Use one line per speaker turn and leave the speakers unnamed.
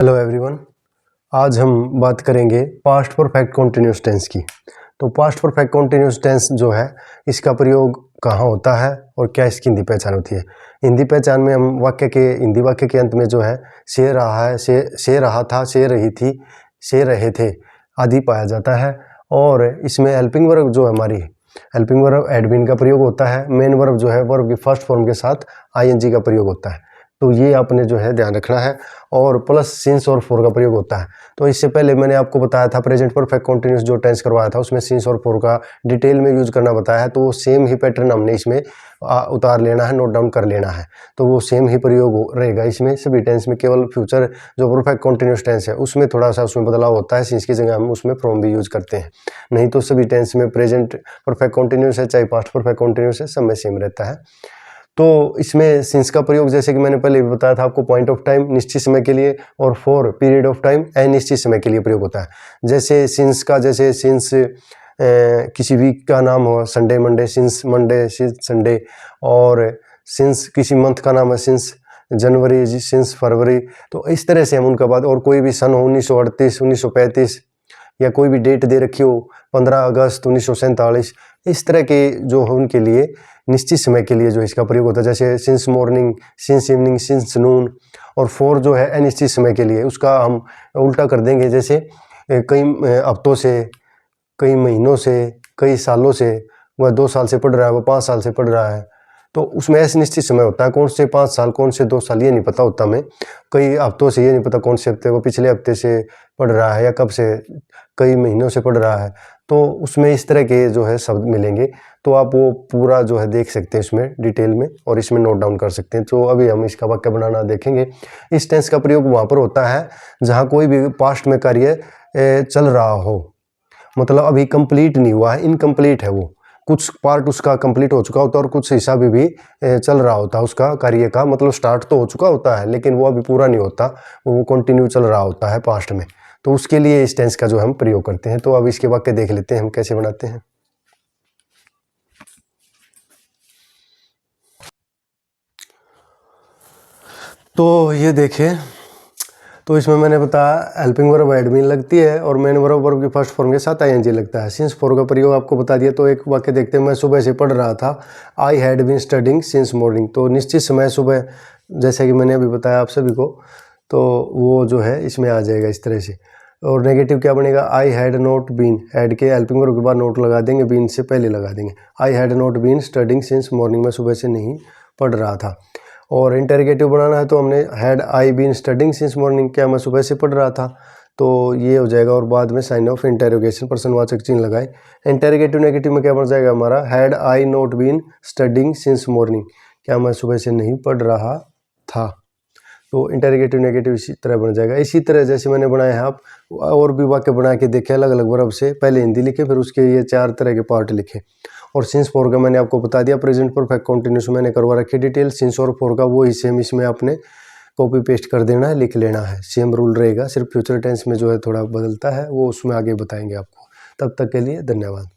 Hello everyone, आज हम बात करेंगे पास्ट परफेक्ट कॉन्टिन्यूस टेंस की। तो पास्ट परफेक्ट कॉन्टिन्यूस टेंस जो है इसका प्रयोग कहाँ होता है और क्या इसकी हिंदी पहचान होती है। हिंदी पहचान में हम हिंदी वाक्य के अंत में जो है से रहा है, से रहा था, से रही थी, से रहे थे आदि पाया जाता है। और इसमें हेल्पिंग वर्ब जो है हमारी हेल्पिंग वर्ब हैड बीन का प्रयोग होता है। मेन वर्ब जो है वर्ब की फर्स्ट फॉर्म के साथ आईएनजी का प्रयोग होता है। तो ये आपने जो है ध्यान रखना है। और प्लस सिंस और फॉर का प्रयोग होता है। तो इससे पहले मैंने आपको बताया था प्रेजेंट परफेक्ट कॉन्टिन्यूस जो टेंस करवाया था उसमें सिंस और फॉर का डिटेल में यूज करना बताया है। तो वो सेम ही पैटर्न हमने इसमें उतार लेना है, नोट डाउन कर लेना है। तो वो सेम ही प्रयोग रहेगा इसमें सभी टेंस में। केवल फ्यूचर जो परफेक्ट कॉन्टिन्यूस टेंस है उसमें थोड़ा सा उसमें बदलाव होता है। सिंस की जगह हम उसमें फ्रॉम भी यूज करते हैं। नहीं तो सभी टेंस में प्रेजेंट परफेक्ट कॉन्टिन्यूस है चाहे पास्ट परफेक्ट कॉन्टिन्यूस है, सब में सेम रहता है। तो इसमें सिंस का प्रयोग जैसे कि मैंने पहले भी बताया था आपको पॉइंट ऑफ टाइम निश्चित समय के लिए और फॉर पीरियड ऑफ टाइम अनिश्चित समय के लिए प्रयोग होता है। जैसे सिंस का जैसे सिंस किसी वीक का नाम हो Sunday Monday, since Monday, since Sunday. और सिंस किसी मंथ का नाम है सिंस जनवरी, सिंस फरवरी। तो इस तरह से हम उनका बात, और कोई भी सन हो 1938, 1935 या कोई भी डेट दे रखी हो 15 अगस्त 1947, इस तरह के जो हो उनके लिए निश्चित समय के लिए जो इसका प्रयोग होता है। जैसे since morning, since evening, since noon. और फॉर जो है अनिश्चित समय के लिए, उसका हम उल्टा कर देंगे। जैसे कई हफ्तों से, कई महीनों से, कई सालों से, वह 2 साल से पढ़ रहा है, वह 5 साल से पढ़ रहा है। तो उसमें ऐसे निश्चित समय होता है। कौन से 5 साल, कौन से 2 साल ये नहीं पता होता हमें। कई हफ्तों से ये नहीं पता कौन से हफ्ते, वो पिछले हफ्ते से पढ़ रहा है या कब से, कई महीनों से पढ़ रहा है। तो उसमें इस तरह के जो है शब्द मिलेंगे। तो आप वो पूरा जो है देख सकते हैं इसमें डिटेल में और इसमें नोट डाउन कर सकते हैं। तो अभी हम इसका वाक्य बनाना देखेंगे। इस टेंस का प्रयोग वहाँ पर होता है जहाँ कोई भी पास्ट में कार्य चल रहा हो, मतलब अभी कंप्लीट नहीं हुआ है, इनकम्प्लीट है वो। कुछ पार्ट उसका कंप्लीट हो चुका होता है और कुछ हिस्सा भी चल रहा होता है उसका कार्य का, मतलब स्टार्ट तो हो चुका होता है लेकिन वो अभी पूरा नहीं होता, वो कंटिन्यू चल रहा होता है पास्ट में। तो उसके लिए इस टेंस का जो हम प्रयोग करते हैं। तो अब इसके वाक्य देख लेते हैं हम कैसे बनाते हैं। तो ये देखें, तो इसमें मैंने बताया हेल्पिंग वर्ब हैड बीन लगती है और मेन वर्ब की फर्स्ट फॉर्म के साथ आईएनजी लगता है। सिंस फॉर का प्रयोग आपको बता दिया। तो एक वाक्य देखते हैं, मैं सुबह से पढ़ रहा था। I had been studying since morning. तो निश्चित समय सुबह, जैसे कि मैंने अभी बताया आप सभी को, तो वो जो है इसमें आ जाएगा इस तरह से। और नेगेटिव क्या बनेगा, I had not been, had के हेल्पिंग वर्ब के बाद नोट लगा देंगे, बीन से पहले लगा देंगे। I had not been studying since morning, मैं सुबह से नहीं पढ़ रहा था। और इंटरगेटिव बनाना है तो हमने had I been studying since morning, क्या मैं सुबह से पढ़ रहा था, तो ये हो जाएगा। और बाद में साइन ऑफ इंटरोगेशन प्रश्नवाचक चिन्ह लगाए। इंटरगेटिव नेगेटिव में क्या बन जाएगा हमारा, had I not been studying since morning, क्या मैं सुबह से नहीं पढ़ रहा था। तो इंटरगेटिव नेगेटिव इसी तरह बन जाएगा। इसी तरह जैसे मैंने बनाए हैं, आप और भी वाक्य बना के देखे अलग अलग वर्ब से, पहले हिंदी लिखे फिर उसके ये 4 तरह के पार्ट लिखे। और सिंस फॉर का मैंने आपको बता दिया, प्रेजेंट परफेक्ट कंटिन्यूस मैंने करवा रखी डिटेल। सिंस और फॉर का वो ही सेम इसमें आपने कॉपी पेस्ट कर देना है, लिख लेना है, सेम रूल रहेगा। सिर्फ फ्यूचर टेंस में जो है थोड़ा बदलता है, वो उसमें आगे बताएंगे आपको। तब तक के लिए धन्यवाद।